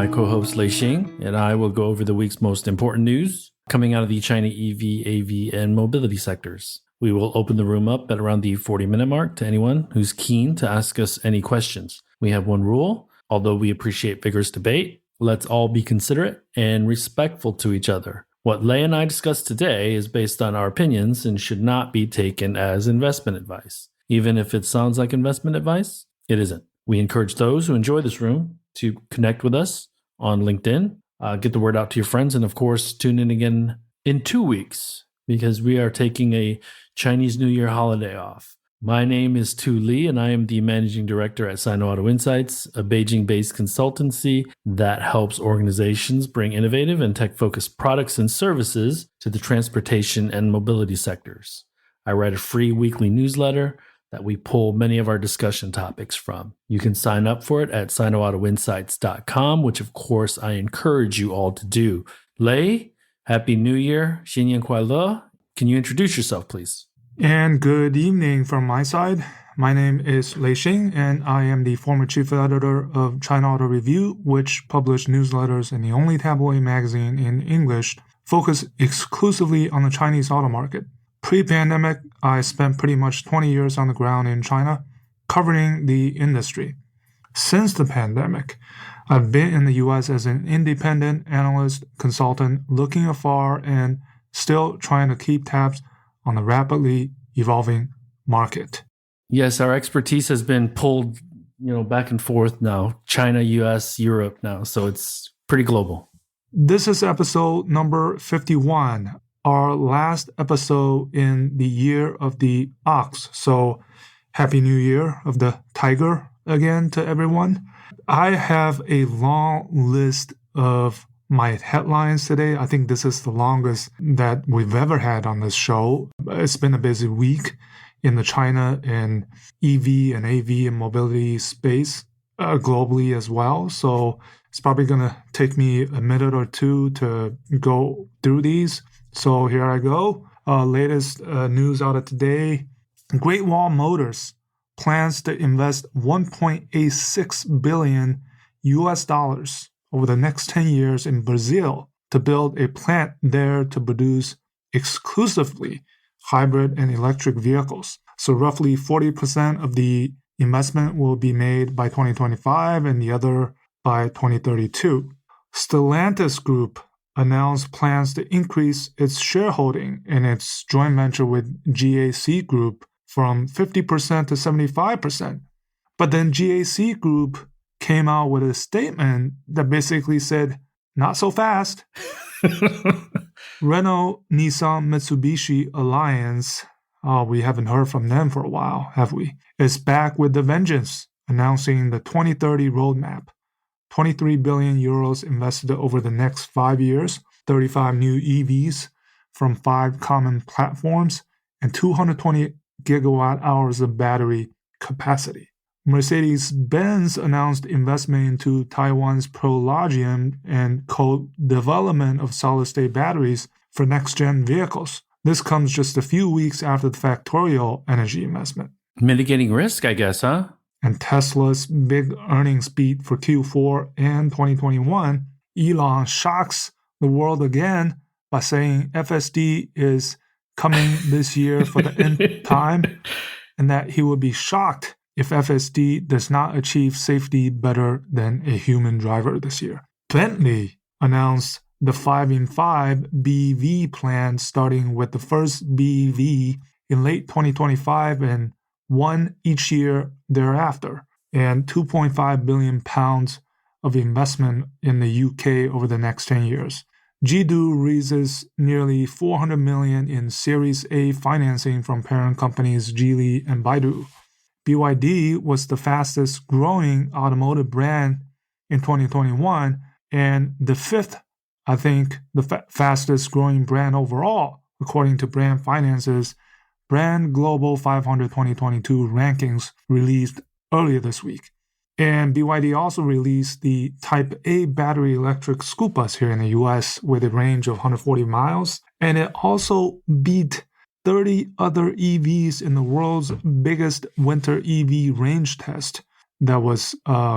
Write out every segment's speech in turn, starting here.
my co-host Lei and I will go over the week's most important news coming out of the China EV, AV, and mobility sectors. We will open the room up at around the 40-minute mark to anyone who's keen to ask us any questions. We have one rule: although we appreciate vigorous debate, let's all be considerate and respectful to each other. What Lei and I discussed today is based on our opinions and should not be taken as investment advice. Even if it sounds like investment advice, it isn't. We encourage those who enjoy this room to connect with us on LinkedIn, get the word out to your friends, and of course, tune in again in 2 weeks because we are taking a Chinese New Year holiday off. My name is Tu Li, and I am the Managing Director at Sino Auto Insights, a Beijing-based consultancy that helps organizations bring innovative and tech-focused products and services to the transportation and mobility sectors. I write a free weekly newsletter that we pull many of our discussion topics from. You can sign up for it at sinoautoinsights.com, which of course I encourage you all to do. Lei, Happy New Year, 新年快乐. Can you introduce yourself, please? And good evening from my side. My name is Lei Xing, and I am the former chief editor of China Auto Review, which published newsletters and the only tabloid magazine in English focused exclusively on the Chinese auto market. Pre-pandemic, I spent pretty much 20 years on the ground in China, covering the industry. Since the pandemic, I've been in the U.S. as an independent analyst consultant, looking afar and still trying to keep tabs on the rapidly evolving market. Yes, our expertise has been pulled, back and forth now. China, US, Europe now, so it's pretty global. This is episode number 51, our last episode in the year of the ox. So Happy New Year of the tiger again to everyone. I have a long list of my headlines today. I think this is the longest that we've ever had on this show. It's been a busy week in the China and EV and AV and mobility space globally as well. So it's probably going to take me a minute or two to go through these. So here I go. Latest news out of today. Great Wall Motors plans to invest $1.86 billion over the next 10 years in Brazil to build a plant there to produce exclusively hybrid and electric vehicles. So roughly 40% of the investment will be made by 2025 and the other by 2032. Stellantis Group announced plans to increase its shareholding in its joint venture with GAC Group from 50% to 75%. But then GAC Group came out with a statement that basically said, not so fast. Renault, Nissan, Mitsubishi Alliance, we haven't heard from them for a while, have we? Is back with the vengeance, announcing the 2030 roadmap. 23 billion euros invested over the next 5 years, 35 new EVs from 5 common platforms, and 220 gigawatt hours of battery capacity. Mercedes-Benz announced investment into Taiwan's Prologium and co-development of solid-state batteries for next-gen vehicles. This comes just a few weeks after the Factorial energy investment. Mitigating risk, I guess, huh? And Tesla's big earnings beat for Q4 and 2021, Elon shocks the world again by saying FSD is coming this year for the nth time, and that he would be shocked if FSD does not achieve safety better than a human driver this year. Bentley announced the 5-in-5 BEV plan, starting with the first BEV in late 2025 and one each year thereafter, and £2.5 billion of investment in the UK over the next 10 years. Jidu raises nearly $400 million in Series A financing from parent companies Geely and Baidu. BYD was the fastest growing automotive brand in 2021 and the fifth, I think, the fastest growing brand overall, according to Brand Finance's Brand Global 500 2022 rankings released earlier this week. And BYD also released the Type A battery electric school bus here in the US with a range of 140 miles. And it also beat 30 other EVs in the world's biggest winter EV range test. that was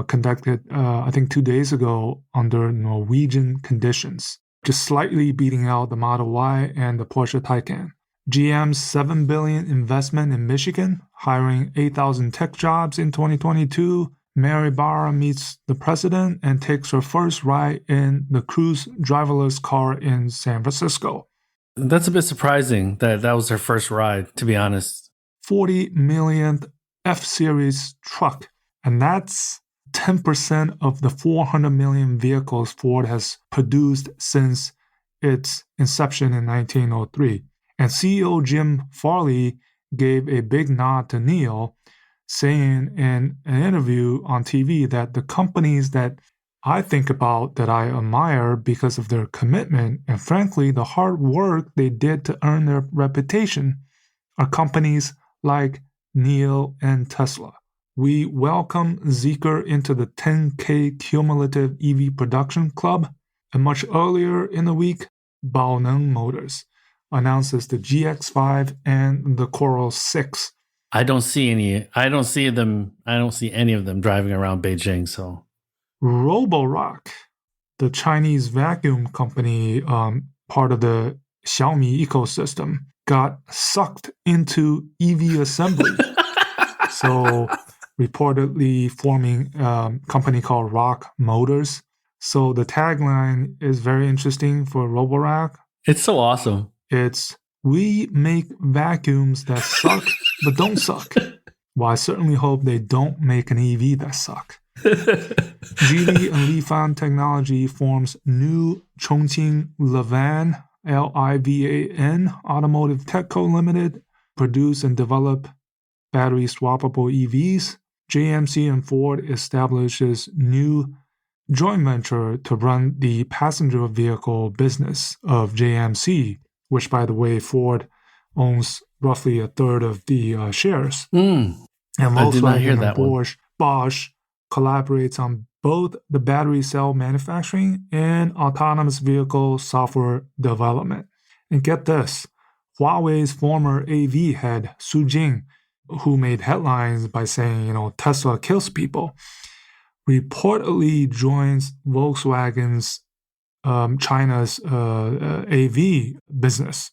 conducted, I think, 2 days ago under Norwegian conditions, just slightly beating out the Model Y and the Porsche Taycan. GM's $7 billion investment in Michigan, hiring 8,000 tech jobs in 2022. Mary Barra meets the president and takes her first ride in the Cruise driverless car in San Francisco. That's a bit surprising that was her first ride, to be honest. 40 millionth F-Series truck. And that's 10% of the 400 million vehicles Ford has produced since its inception in 1903. And CEO Jim Farley gave a big nod to NIO, saying in an interview on TV that the companies that I think about, that I admire because of their commitment and frankly the hard work they did to earn their reputation, are companies like NIO and Tesla. We welcome Zeekr into the 10K cumulative EV production club. And much earlier in the week, Baoneng Motors announces the GX5 and the Coral 6. I don't see any of them driving around Beijing. So Roborock, the Chinese vacuum company, part of the Xiaomi ecosystem, got sucked into EV assembly. So reportedly forming a company called Rock Motors. So the tagline is very interesting for Roborock. It's so awesome. It's, we make vacuums that suck but don't suck. Well, I certainly hope they don't make an EV that suck. Geely and Lifan Technology forms new Chongqing Livan, Livan Automotive Tech Co. Limited, produce and develop battery swappable EVs. JMC and Ford establishes new joint venture to run the passenger vehicle business of JMC, which, by the way, Ford owns roughly a third of the shares. And Volkswagen and Bosch collaborates on both the battery cell manufacturing and autonomous vehicle software development. And get this, Huawei's former AV head, Su Jing, who made headlines by saying, Tesla kills people, reportedly joins Volkswagen's China's AV business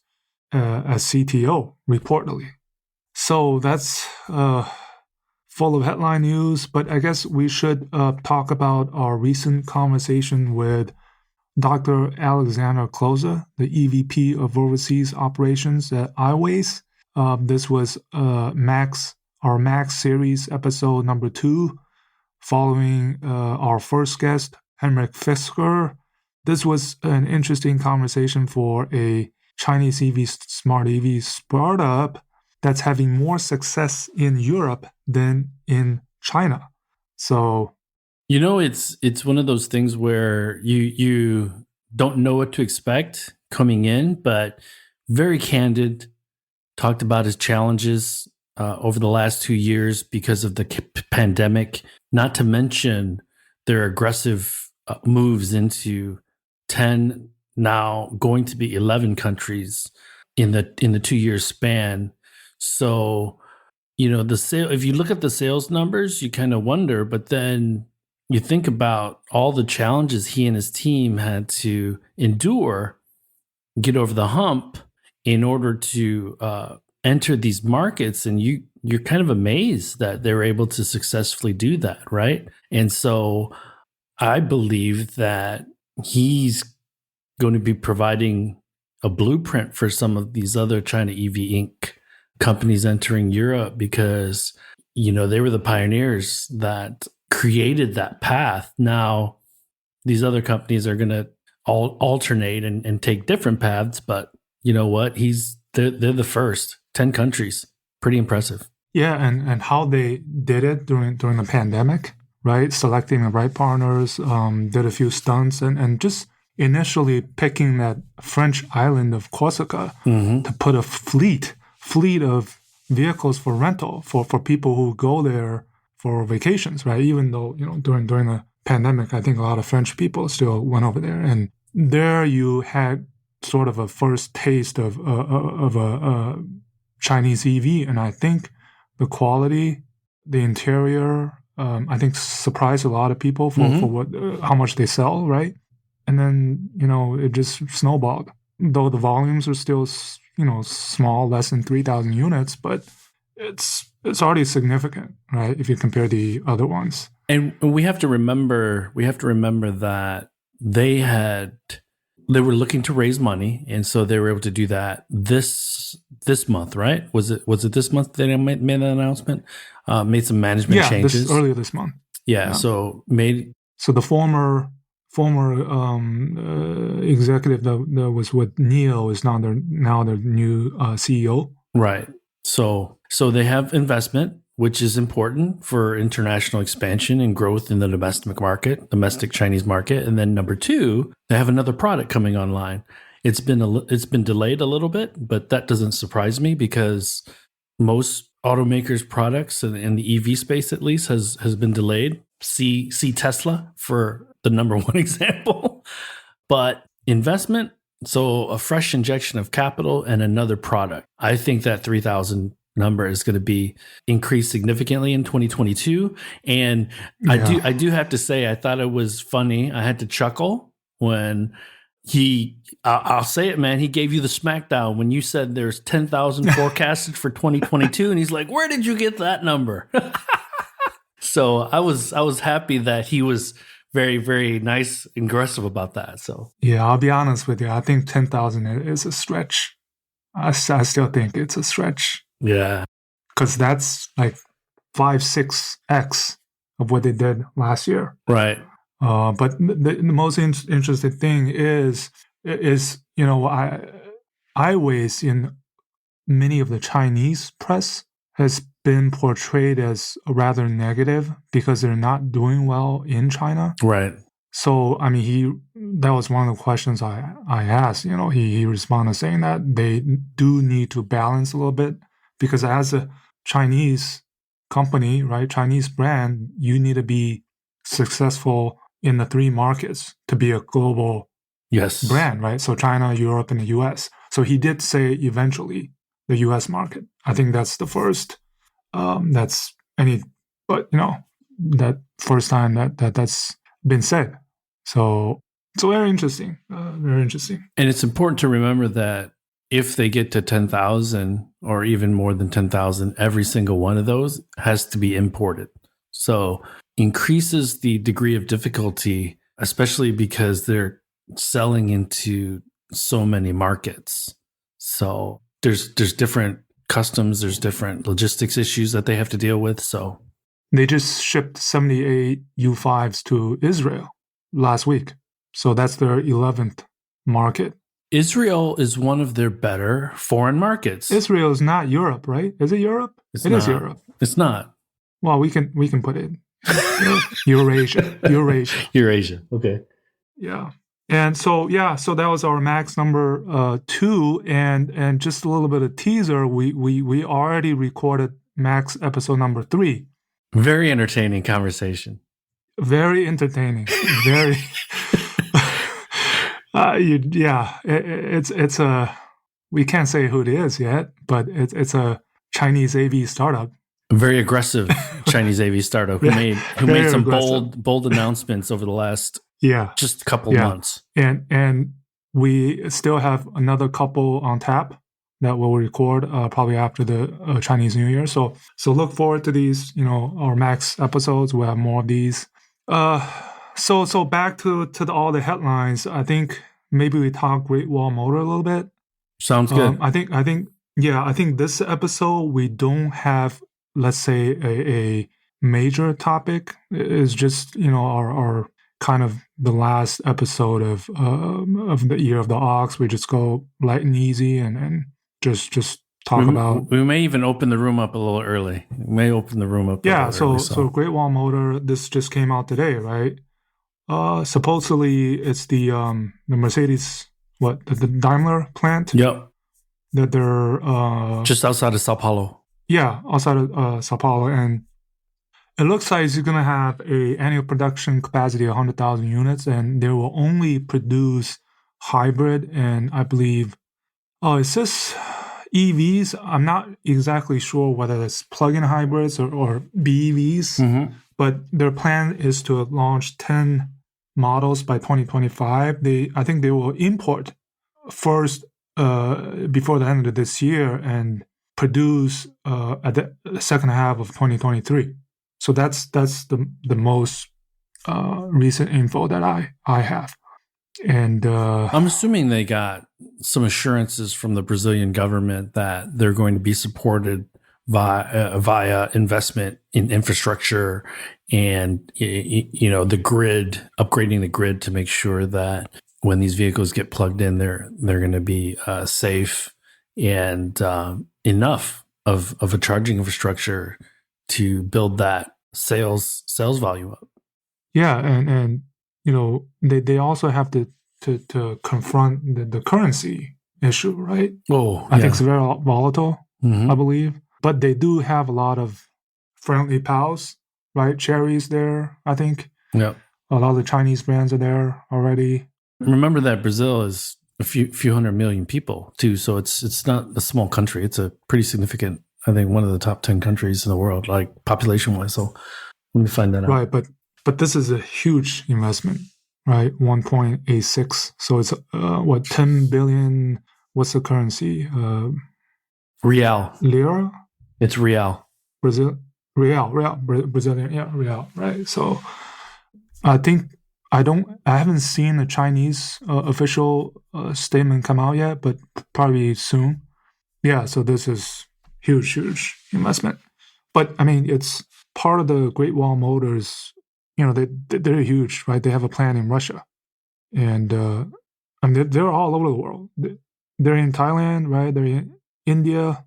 as CTO, reportedly. So that's full of headline news, but I guess we should talk about our recent conversation with Dr. Alexander Klose, the EVP of Overseas Operations at Aiways. This was our MAX series episode number 2, following our first guest, Henrik Fisker. This was an interesting conversation for a Chinese smart EV startup that's having more success in Europe than in China. So, it's one of those things where you don't know what to expect coming in, but very candid, talked about his challenges over the last 2 years because of the pandemic, not to mention their aggressive moves into 10, now going to be 11 countries in the 2 year span. So, if you look at the sales numbers, you kind of wonder, but then you think about all the challenges he and his team had to endure, get over the hump in order to enter these markets. And you're kind of amazed that they're able to successfully do that, right? And so I believe that he's going to be providing a blueprint for some of these other China EV Inc. companies entering Europe, because, they were the pioneers that created that path. Now, these other companies are going to alternate and take different paths, but you know what? They're the first 10 countries. Pretty impressive. Yeah, and how they did it during the pandemic, right? Selecting the right partners, did a few stunts, and just initially picking that French island of Corsica to put a fleet of vehicles for rental for people who go there for vacations, right? Even though, during the pandemic, I think a lot of French people still went over there. And there you had sort of a first taste of a Chinese EV. And I think the quality, the interior, I think surprised a lot of people for what how much they sell, right? And then it just snowballed. Though the volumes are still small, less than 3,000 units, but it's already significant, right? If you compare the other ones. And we have to remember that they were looking to raise money, and so they were able to do that this month, right? Was it this month they made an announcement? Made some management changes earlier this month. Yeah. So the former executive that was with NIO is now their new CEO. Right. So they have investment, which is important for international expansion and growth in the domestic Chinese market. And then number two, they have another product coming online. It's been delayed a little bit, but that doesn't surprise me because most automakers' products in the EV space, at least, has been delayed. See Tesla for the number one example. But investment, so a fresh injection of capital and another product. I think that 3,000 number is going to be increased significantly in 2022. And I do have to say, I thought it was funny. I had to chuckle when I'll say it, man. He gave you the smackdown when you said there's 10,000 forecasted for 2022. And he's like, where did you get that number? So I was happy that he was very, very nice and aggressive about that. So yeah, I'll be honest with you. I think 10,000 is a stretch. I still think it's a stretch. Yeah. Because that's like 5-6x of what they did last year. Right. But the most interesting thing is Aiways in many of the Chinese press has been portrayed as rather negative because they're not doing well in China. Right. So, I mean, that was one of the questions I asked. He responded saying that they do need to balance a little bit because as a Chinese company, right, Chinese brand, you need to be successful in the three markets to be a global brand, right? So China, Europe, and the US. So he did say eventually the US market. I think that's the first. That first time that's been said. So very interesting. Very interesting. And it's important to remember that if they get to 10,000 or even more than 10,000, every single one of those has to be imported. So increases the degree of difficulty, especially because they're selling into so many markets. So there's different customs, there's different logistics issues that they have to deal with. So they just shipped 78 U5s to Israel last week. So that's their 11th market. Israel is one of their better foreign markets. Israel is not Europe, right? Is it Europe? It is Europe. It's not. Well, we can put it Eurasia. Okay. Yeah. And so that was our Max number 2, and just a little bit of teaser. We already recorded Max episode number 3. Very entertaining conversation. Very entertaining. Very. It's a. We can't say who it is yet, but it's a Chinese AV startup. A very aggressive Chinese AV startup who made some bold announcements over the last just a couple months. And we still have another couple on tap that we'll record probably after the Chinese New Year. So look forward to these, our Max episodes. We'll have more of these. So back to all the headlines. I think maybe we talk Great Wall Motor a little bit. Sounds good. I think this episode we don't have, let's say, a major topic. It's just our kind of the last episode of the year of the ox. We just go light and easy and just talk about. We may even open the room up a little early. We may open the room up. So Great Wall Motor. This just came out today, right? Supposedly it's the Mercedes, the Daimler plant. Yep. That they're just outside of Sao Paulo. Yeah, outside of Sao Paulo, and it looks like it's going to have a annual production capacity of 100,000 units, and they will only produce hybrid and I believe, it says EVs. I'm not exactly sure whether it's plug-in hybrids or BEVs, but their plan is to launch 10 models by 2025. I think they will import first before the end of this year and produce at the second half of 2023. So that's the most recent info that I have. And I'm assuming they got some assurances from the Brazilian government that they're going to be supported via investment in infrastructure and the grid, upgrading the grid to make sure that when these vehicles get plugged in, they're going to be safe and enough of a charging infrastructure to build that sales volume up. Yeah, and they also have to confront the currency issue, right? Oh, I think it's very volatile, mm-hmm. I believe. But they do have a lot of friendly pals, right? Chery's there, I think. Yeah. A lot of the Chinese brands are there already. Remember that Brazil is a few hundred million people too, so it's not a small country. It's a pretty significant, I think, one of the top 10 countries in the world, like population-wise. So let me find that out. Right, but this is a huge investment, right? 1.86. So it's 10 billion. What's the currency? Real. Lira? It's real. Brazilian, yeah, real, right? So I think I haven't seen a Chinese official statement come out yet, but probably soon. Yeah, so this is huge investment. But I mean, it's part of the Great Wall Motors. They're huge, right? They have a plant in Russia, and I mean they're all over the world. They're in Thailand, right? They're in India.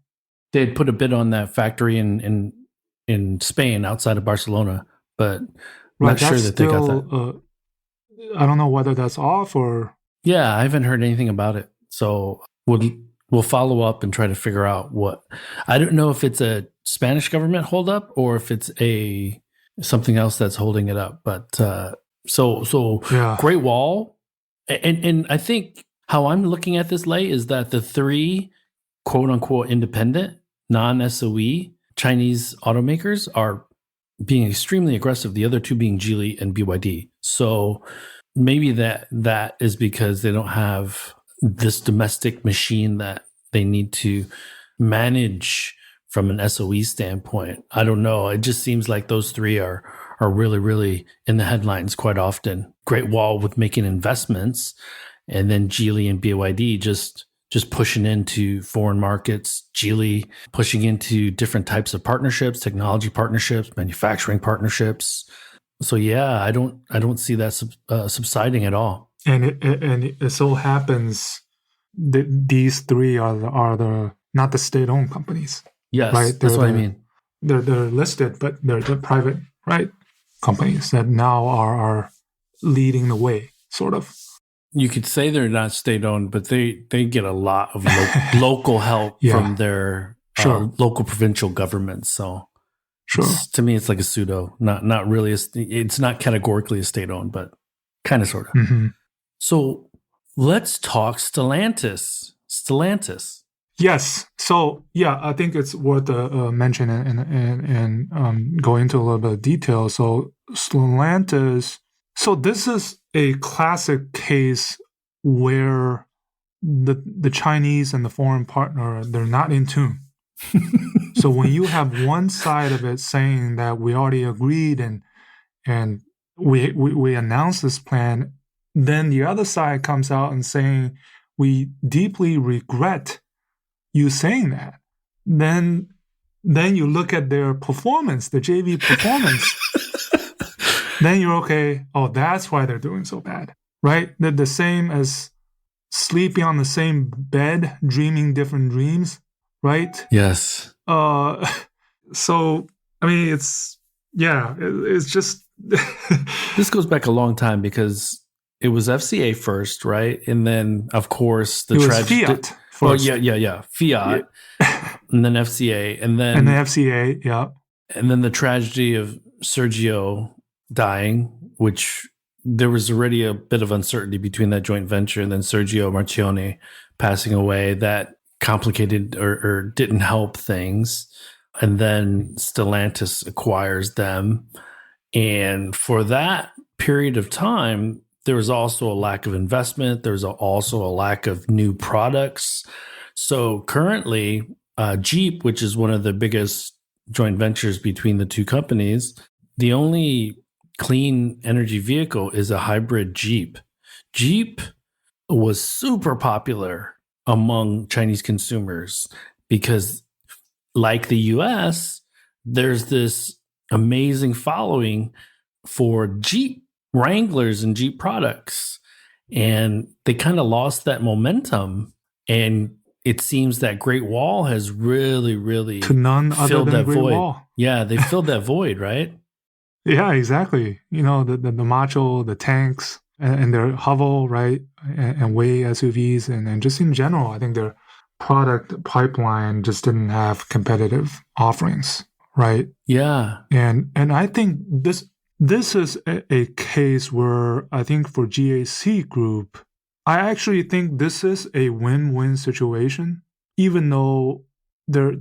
They'd put a bid on that factory in Spain outside of Barcelona, but I'm not sure that they got that. I don't know whether that's off or... Yeah, I haven't heard anything about it. So we'll follow up and try to figure out what... I don't know if it's a Spanish government holdup or if it's something else that's holding it up. But so yeah. Great Wall, and I think how I'm looking at this, Lei, is that the three quote-unquote independent, non-SOE Chinese automakers are being extremely aggressive, the other two being Geely and BYD. So maybe that is because they don't have this domestic machine that they need to manage from an SOE standpoint. I don't know. It just seems like those three are really, really in the headlines quite often. Great Wall with making investments, and then Geely and BYD just pushing into foreign markets, Geely pushing into different types of partnerships, technology partnerships, manufacturing partnerships. So yeah, I don't see that subsiding at all. And it so happens that these three are not the state-owned companies. Yes, right? That's what I mean. They're listed, but they're the private, right, companies that now are leading the way, sort of. You could say they're not state-owned, but they get a lot of local help from their local provincial governments. So to me, it's like a pseudo, not really. It's not categorically a state-owned, but kind of, sort of. Mm-hmm. So let's talk Stellantis. Yes. So yeah, I think it's worth mentioning and go into a little bit of detail. So Stellantis. So this is a classic case where the Chinese and the foreign partner, they're not in tune. So when you have one side of it saying that we already agreed and we announced this plan, then the other side comes out and saying we deeply regret you saying that. Then you look at their performance, the JV performance. Then you're okay. Oh, that's why they're doing so bad, right? They're the same as sleeping on the same bed, dreaming different dreams, right? Yes. So I mean, it's just. This goes back a long time because it was FCA first, right? And then, of course, the tragedy. Fiat. First. Oh yeah, Fiat, and then FCA, and then FCA, yeah, and then the tragedy of Sergio dying, which there was already a bit of uncertainty between that joint venture, and then Sergio Marchionne passing away that complicated or didn't help things, and then Stellantis acquires them, And for that period of time, there was also a lack of investment. There's also a lack of new products. So currently, Jeep, which is one of the biggest joint ventures between the two companies, the only clean energy vehicle is a hybrid Jeep. Jeep was super popular among Chinese consumers because, like the US, there's this amazing following for Jeep Wranglers and Jeep products. And they kind of lost that momentum. And it seems that Great Wall has really To none other filled than that Great void. Wall. Yeah, they filled that void, right? Yeah, exactly. The macho, the tanks, and their hovel, right? And way SUVs, and just in general, I think their product pipeline just didn't have competitive offerings, right? Yeah. And I think this is a case where I think for GAC Group, I actually think this is a win-win situation, even though the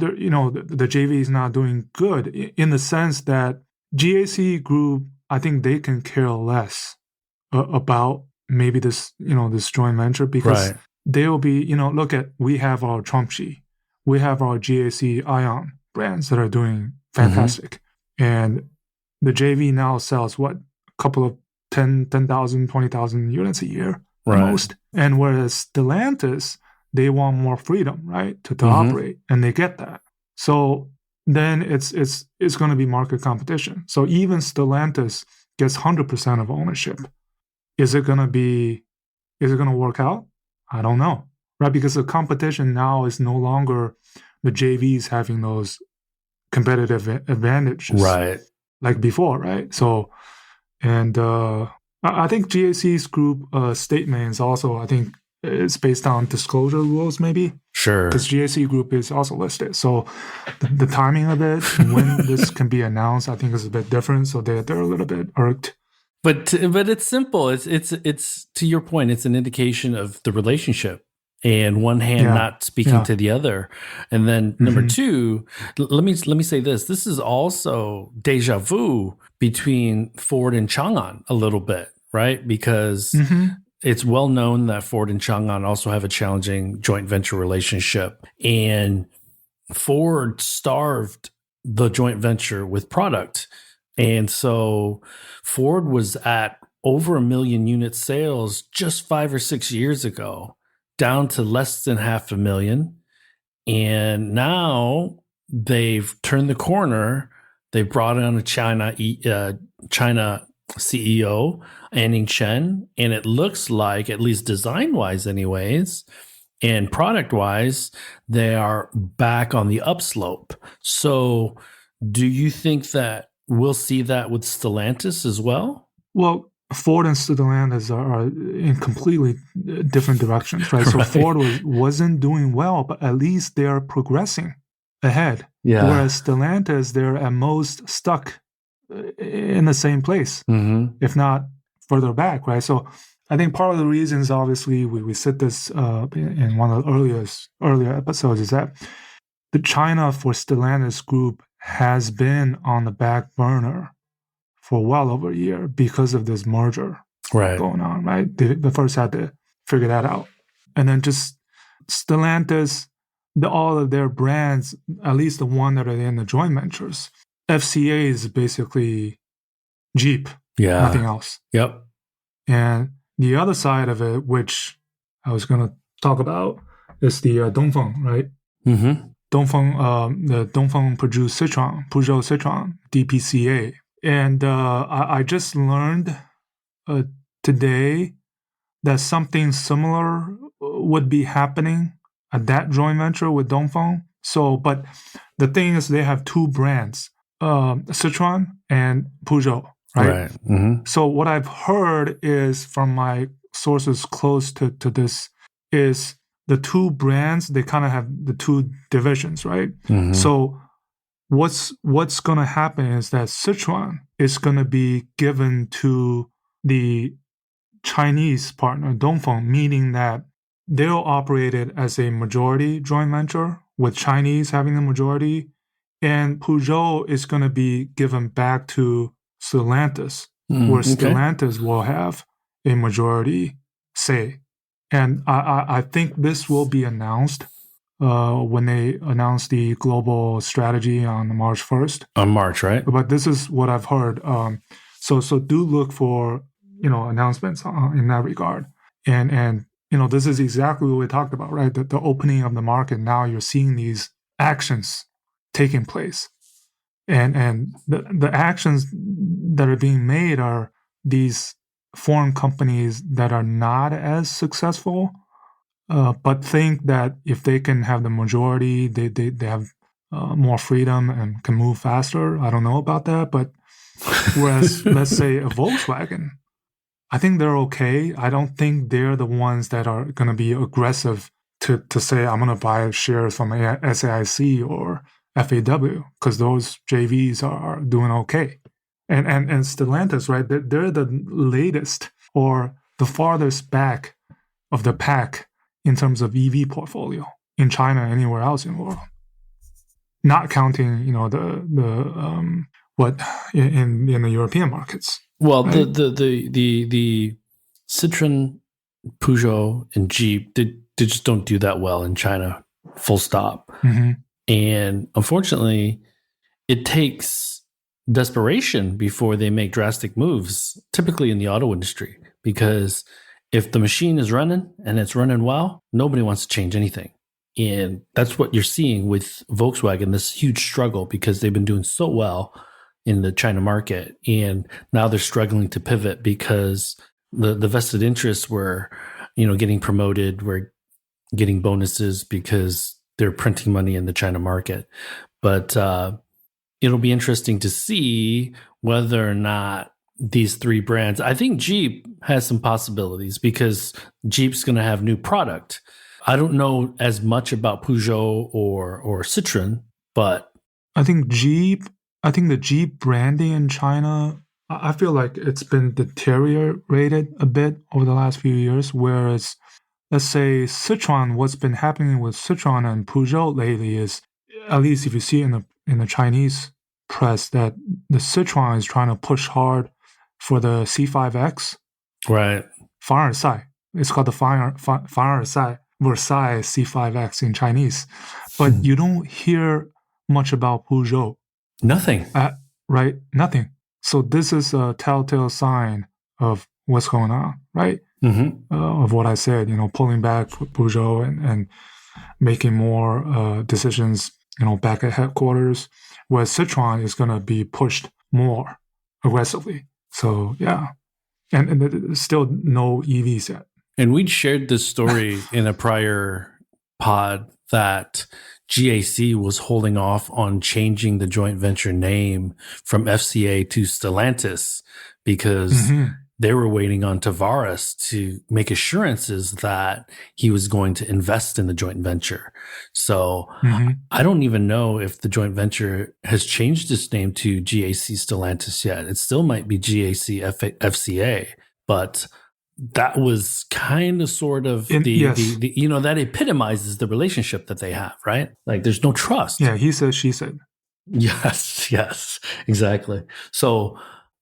JV is not doing good in the sense that GAC Group, I think they can care less about maybe this joint venture because they'll be, we have our Trumpshi, we have our GAC Ion brands that are doing fantastic. And the JV now sells a couple of 10,000, 20,000 units a year most. And whereas Stellantis, they want more freedom, right, to operate, and they get that. So then it's going to be market competition. So even Stellantis gets 100% of ownership. Is it going to work out? I don't know, right? Because the competition now is no longer the JVs having those competitive advantages, right, like before, right? So, and I think GAC's group statement is also, I think, it's based on disclosure rules, maybe. Sure. Because GAC Group is also listed. So the timing of it, when this can be announced, I think is a bit different. So they're a little bit irked. But it's simple. It's to your point, it's an indication of the relationship. And one hand not speaking to the other. And then number two, let me say this. This is also deja vu between Ford and Chang'an a little bit, right? Because it's well known that Ford and Chang'an also have a challenging joint venture relationship. And Ford starved the joint venture with product. And so Ford was at over 1 million unit sales just 5 or 6 years ago, down to less than 500,000. And now they've turned the corner. They brought on a China CEO, Anning Chen, and it looks like, at least design-wise anyways, and product-wise, they are back on the upslope. So do you think that we'll see that with Stellantis as well? Well, Ford and Stellantis are in completely different directions, right? So Ford wasn't doing well, but at least they're progressing ahead. Yeah. Whereas Stellantis, they're at most stuck in the same place, if not further back, right? So I think part of the reasons, obviously, we said this in one of the earlier episodes, is that the China for Stellantis Group has been on the back burner for well over a year because of this merger going on, right? They first had to figure that out. And then just Stellantis, all of their brands, at least the one that are in the joint ventures, FCA is basically Jeep, nothing else. Yep. And the other side of it, which I was going to talk about, is the Dongfeng, right? Dongfeng, the Dongfeng produced Peugeot Citroën, DPCA. And I just learned today that something similar would be happening at that joint venture with Dongfeng. So, but the thing is, they have two brands, Citroën and Peugeot, right? So what I've heard is from my sources close to this is the two brands, they kind of have the two divisions, right? So what's going to happen is that Citroën is going to be given to the Chinese partner, Dongfeng, meaning that they'll operate it as a majority joint venture with Chinese having the majority, and Peugeot is going to be given back to Stellantis, where Stellantis will have a majority say. And I think this will be announced when they announce the global strategy on March 1st. On March, right? But this is what I've heard. So do look for, announcements in that regard. And this is exactly what we talked about, right? The opening of the market. Now you're seeing these actions taking place. And the actions that are being made are these foreign companies that are not as successful, but think that if they can have the majority, they have more freedom and can move faster. I don't know about that, but whereas let's say a Volkswagen, I think they're okay. I don't think they're the ones that are going to be aggressive to say, I'm going to buy shares from SAIC or FAW, because those JVs are doing okay. And Stellantis, right, they're the latest or the farthest back of the pack in terms of EV portfolio in China, anywhere else in the world. Not counting, the what in the European markets. Well, right? the Citroen, Peugeot, and Jeep, they just don't do that well in China, full stop. Mm-hmm. And unfortunately, it takes desperation before they make drastic moves, typically in the auto industry, because if the machine is running and it's running well, nobody wants to change anything. And that's what you're seeing with Volkswagen, this huge struggle, because they've been doing so well in the China market. And now they're struggling to pivot because the vested interests were, getting promoted, were getting bonuses because they're printing money in the China market. But it'll be interesting to see whether or not these three brands, I think Jeep has some possibilities because Jeep's going to have new product. I don't know as much about Peugeot or Citroen, but I think the Jeep branding in China, I feel like it's been deteriorated a bit over the last few years, whereas let's say Citroen, what's been happening with Citroen and Peugeot lately is, at least if you see in the Chinese press, that the Citroen is trying to push hard for the C5X. right. 凡尔赛. It's called the 凡尔赛 Versailles C5X in Chinese. But you don't hear much about Peugeot. Nothing. Right? Nothing. So this is a telltale sign of what's going on, right? Mm-hmm. Of what I said, pulling back Peugeot and making more decisions, back at headquarters, where Citroen is going to be pushed more aggressively. So, yeah. And there's still no EVs yet. And we'd shared this story in a prior pod that GAC was holding off on changing the joint venture name from FCA to Stellantis because they were waiting on Tavares to make assurances that he was going to invest in the joint venture. So I don't even know if the joint venture has changed its name to GAC Stellantis yet. It still might be GAC FCA, but that was kind of sort of that epitomizes the relationship that they have, right? Like there's no trust. Yeah, he said, she said. Yes, exactly. So,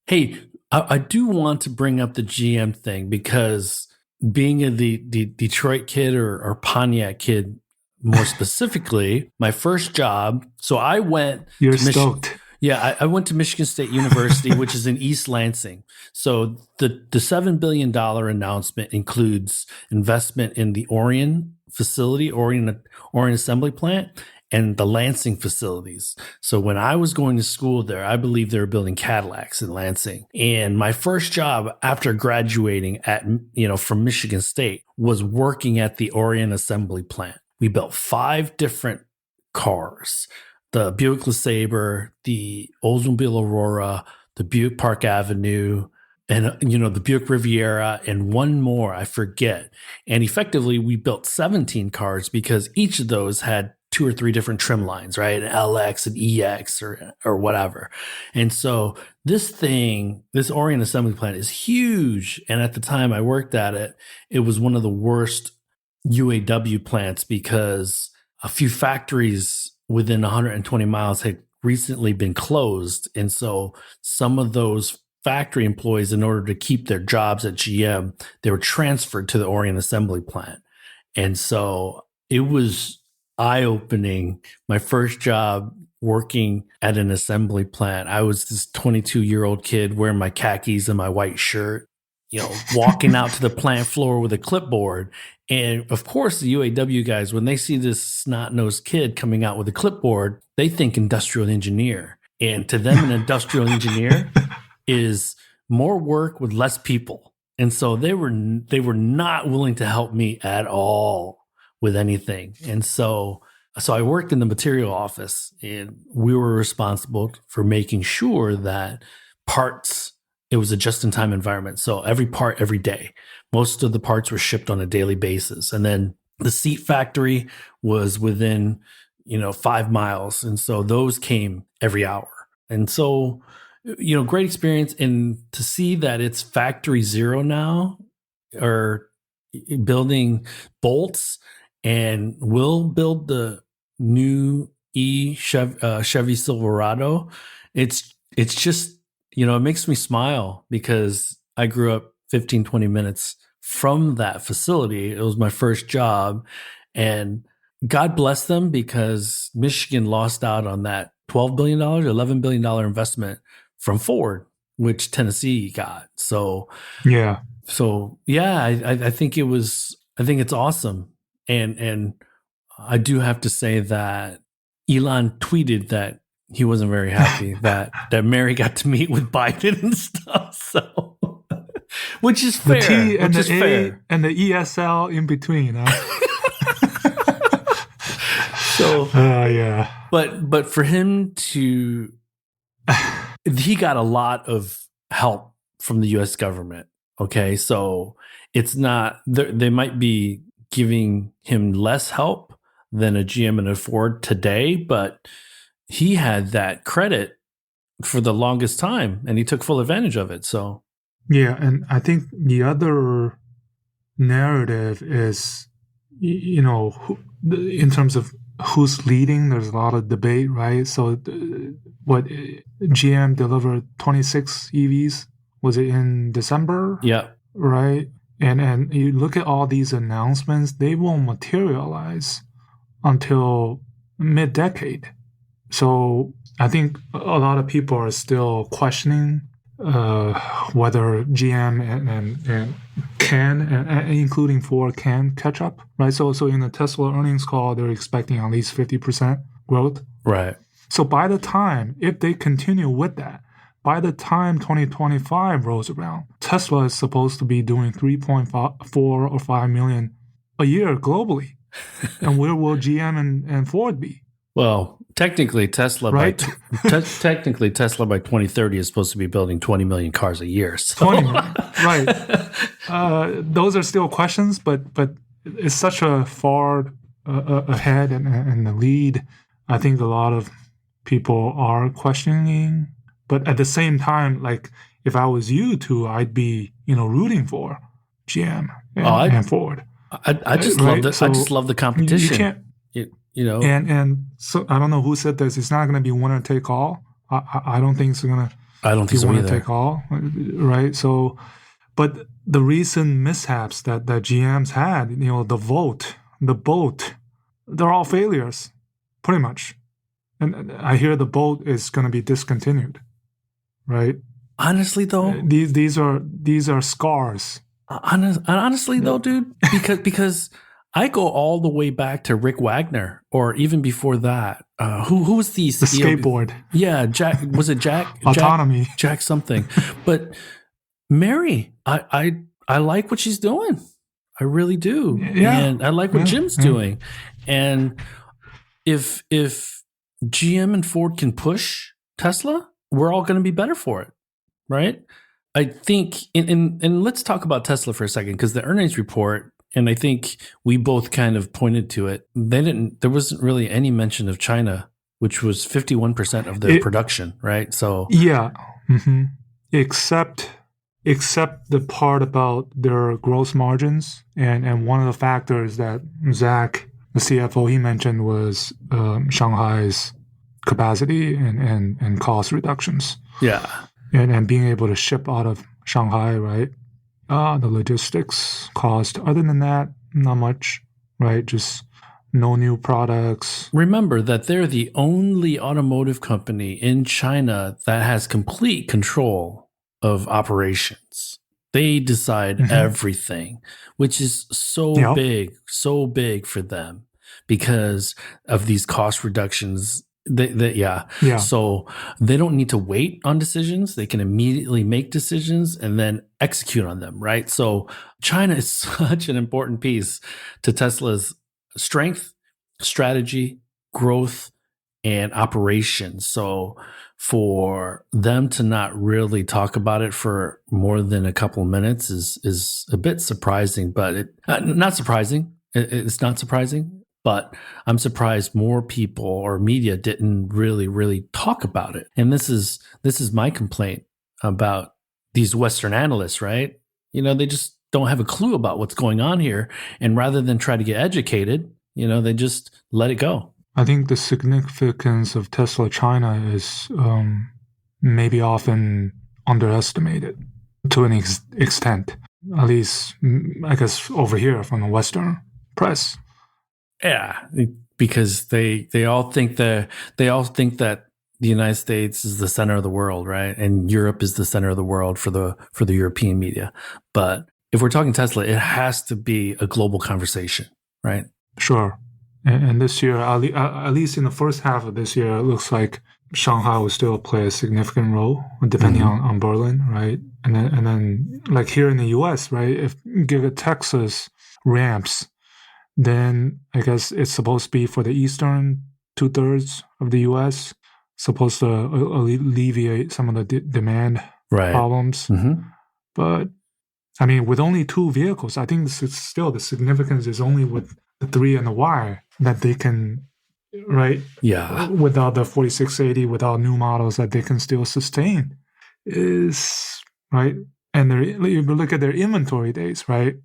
hey, I do want to bring up the GM thing because being the Detroit kid or Pontiac kid, more specifically, my first job. So I went. You're stoked. Yeah, I went to Michigan State University, which is in East Lansing. So the $7 billion announcement includes investment in the Orion facility, Orion Assembly Plant, and the Lansing facilities. So when I was going to school there, I believe they were building Cadillacs in Lansing. And my first job after graduating from Michigan State was working at the Orion Assembly Plant. We built 5 different cars. The Buick LeSabre, the Oldsmobile Aurora, the Buick Park Avenue, and the Buick Riviera, and one more, I forget. And effectively, we built 17 cars because each of those had 2 or 3 different trim lines, right? An LX, an EX, or whatever. And so this Orion Assembly Plant is huge. And at the time I worked at it, it was one of the worst UAW plants because a few factories within 120 miles had recently been closed. And so some of those factory employees, in order to keep their jobs at GM, they were transferred to the Orion assembly plant. And so it was eye-opening. My first job working at an assembly plant, I was this 22-year-old kid wearing my khakis and my white shirt, walking out to the plant floor with a clipboard. And of course, the UAW guys, when they see this snot-nosed kid coming out with a clipboard, they think industrial engineer. And to them, an industrial engineer is more work with less people. And so they were not willing to help me at all with anything. And so I worked in the material office, and we were responsible for making sure that parts, it was a just-in-time environment. So every part, every day, most of the parts were shipped on a daily basis. And then the seat factory was within, 5 miles. And so those came every hour. And so, great experience. And to see that it's factory zero now, or building bolts, and we'll build the new Chevy Silverado. It's just, it makes me smile because I grew up 15, 20 minutes from that facility. It was my first job, and God bless them, because Michigan lost out on that $12 billion, $11 billion investment from Ford, which Tennessee got. So, yeah. I think it's awesome. And I do have to say that Elon tweeted that he wasn't very happy that Mary got to meet with Biden and stuff. So, which is fair. The T and which the is A fair. and the ESL in between. Huh? So, yeah. But for him to, he got a lot of help from the U.S. government. Okay, so it's not, they might be giving him less help than a GM and a Ford today, but he had that credit for the longest time, and he took full advantage of it. So, yeah, and I think the other narrative is, in terms of who's leading, there's a lot of debate, right? So, what GM delivered 26 EVs, was it in December? Yeah, right. And you look at all these announcements, they won't materialize until mid-decade. So I think a lot of people are still questioning whether GM and can, and including Ford, can catch up, right? So in the Tesla earnings call, they're expecting at least 50% growth. right. So by the time, if they continue with that, by the time 2025 rolls around, Tesla is supposed to be doing 3.4 or 5 million a year globally. And where will GM and Ford be? Well, technically, Tesla right? Technically, Tesla by 2030 is supposed to be building 20 million cars a year. So. 20 million, right. Those are still questions, but it's such a far ahead and the lead. I think a lot of people are questioning. But at the same time, like, if I was you two, I'd be, rooting for GM and Ford. I just love the, so I just love the competition. You can't, And so I don't know who said this. It's not going to be winner take all. I don't think it's going to. I don't think be so winner either. Take all, right? So, but the recent mishaps that GM's had, the boat, they're all failures, pretty much. And I hear the boat is going to be discontinued. Right. Honestly, though, these are scars. Honestly, though, dude, because I go all the way back to Rick Wagner, or even before that. Who was the CEO? Skateboard? Yeah, Jack. Was it Jack? Autonomy. Jack something. But Mary, I like what she's doing. I really do. Yeah. And I like what Jim's doing. And if GM and Ford can push Tesla, we're all going to be better for it, right? I think, and let's talk about Tesla for a second, because the earnings report, and I think we both kind of pointed to it, there wasn't really any mention of China, which was 51% of their production, right? So yeah, except the part about their gross margins, and one of the factors that Zach, the CFO, he mentioned was Shanghai's capacity and cost reductions. Yeah. And being able to ship out of Shanghai, right? The logistics cost. Other than that, not much, right? Just no new products. Remember that they're the only automotive company in China that has complete control of operations. They decide everything, which is so big for them because of these cost reductions. So they don't need to wait on decisions. They can immediately make decisions and then execute on them, right? So China is such an important piece to Tesla's strength, strategy, growth, and operations. So for them to not really talk about it for more than a couple of minutes is a bit surprising, but not surprising. It's not surprising, but I'm surprised more people or media didn't really talk about it. And this is my complaint about these Western analysts, right? They just don't have a clue about what's going on here. And rather than try to get educated, they just let it go. I think the significance of Tesla China is maybe often underestimated to an extent, at least, I guess, over here from the Western press. Yeah, because they all think that the United States is the center of the world, right? And Europe is the center of the world for the European media. But if we're talking Tesla, it has to be a global conversation, right? Sure. And this year, at least in the first half of this year, it looks like Shanghai will still play a significant role, depending on Berlin, right? And then, like here in the U.S., right? If Giga Texas ramps, then I guess it's supposed to be for the eastern 2/3 of the U.S., supposed to alleviate some of the demand problems. But I mean, with only 2 vehicles, I think still the significance is only with the 3 and the Y that they can, right? Yeah. Without the 4680, without new models that they can still sustain, is right. And if you look at their inventory days, right?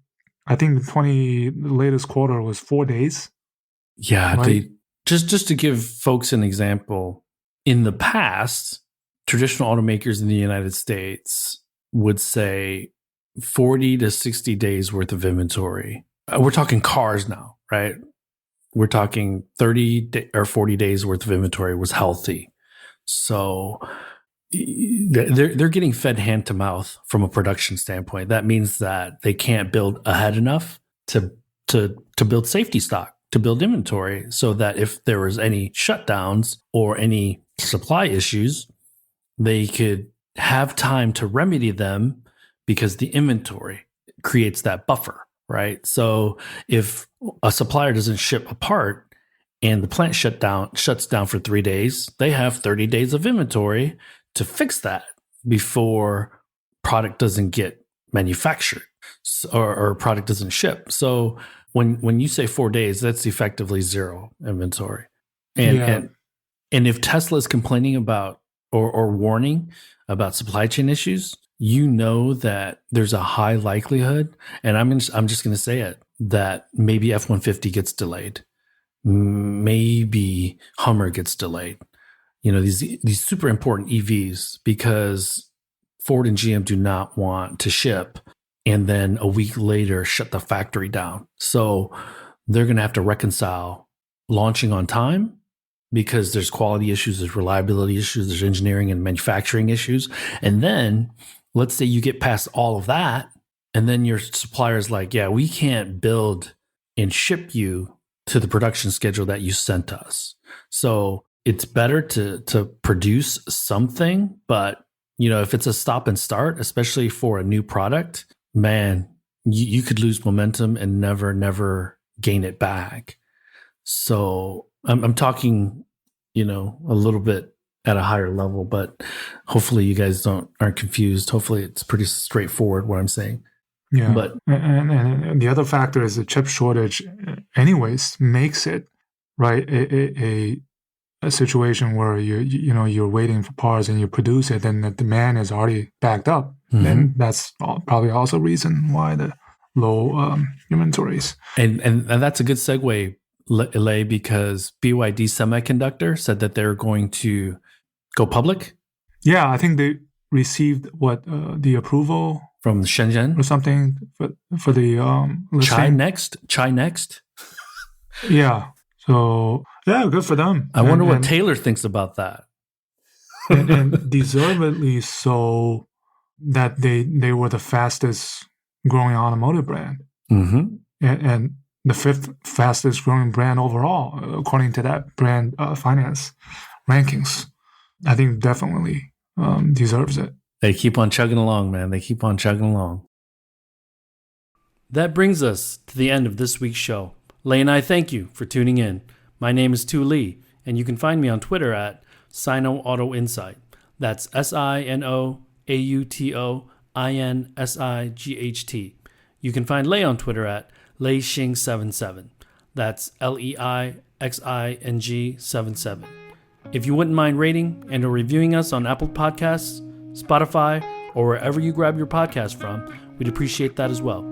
I think the latest quarter was 4 days. Yeah. Right? They just to give folks an example, in the past, traditional automakers in the United States would say 40 to 60 days worth of inventory. We're talking cars now, right? We're talking 30 or 40 days worth of inventory was healthy. So they're getting fed hand to mouth from a production standpoint. That means that they can't build ahead enough to build safety stock, to build inventory, so that if there was any shutdowns or any supply issues, they could have time to remedy them because the inventory creates that buffer, right? So if a supplier doesn't ship a part and the plant shuts down for 3 days, they have 30 days of inventory to fix that before product doesn't get manufactured or product doesn't ship. So when you say 4 days, that's effectively zero inventory. And if Tesla is complaining about or warning about supply chain issues, you know that there's a high likelihood, and I'm just going to say it, that maybe F-150 gets delayed, maybe Hummer gets delayed. These super important EVs, because Ford and GM do not want to ship and then a week later shut the factory down. So they're going to have to reconcile launching on time, because there's quality issues, there's reliability issues, there's engineering and manufacturing issues. And then let's say you get past all of that, and then your supplier's like, yeah, we can't build and ship you to the production schedule that you sent us. So it's better to produce something, but if it's a stop and start, especially for a new product, man, you could lose momentum and never gain it back. So I'm talking, a little bit at a higher level, but hopefully you guys aren't confused. Hopefully it's pretty straightforward what I'm saying. Yeah. But and the other factor is the chip shortage anyways makes it, right, a situation where you're waiting for parts and you produce it, and the demand is already backed up. Then that's probably also reason why the low inventories. And that's a good segue Lei because BYD Semiconductor said that they're going to go public Yeah, I think they received the approval from Shenzhen or something for the listing. Chai next. Yeah. So yeah, good for them. I wonder what Taylor thinks about that. and deservedly so that they were the fastest growing automotive brand. Mm-hmm. And the 5th fastest growing brand overall, according to that brand finance rankings. I think definitely deserves it. They keep on chugging along, man. They keep on chugging along. That brings us to the end of this week's show. Lei and I thank you for tuning in. My name is Tu Lee, and you can find me on Twitter at Sino Auto Insight. That's SinoAutoInsight. You can find Lei on Twitter at LeiXing77. That's LEIXING77. If you wouldn't mind rating and or reviewing us on Apple Podcasts, Spotify, or wherever you grab your podcast from, we'd appreciate that as well.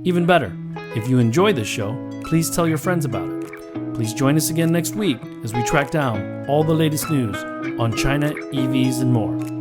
Even better, if you enjoy this show, please tell your friends about it. Please join us again next week as we track down all the latest news on China EVs and more.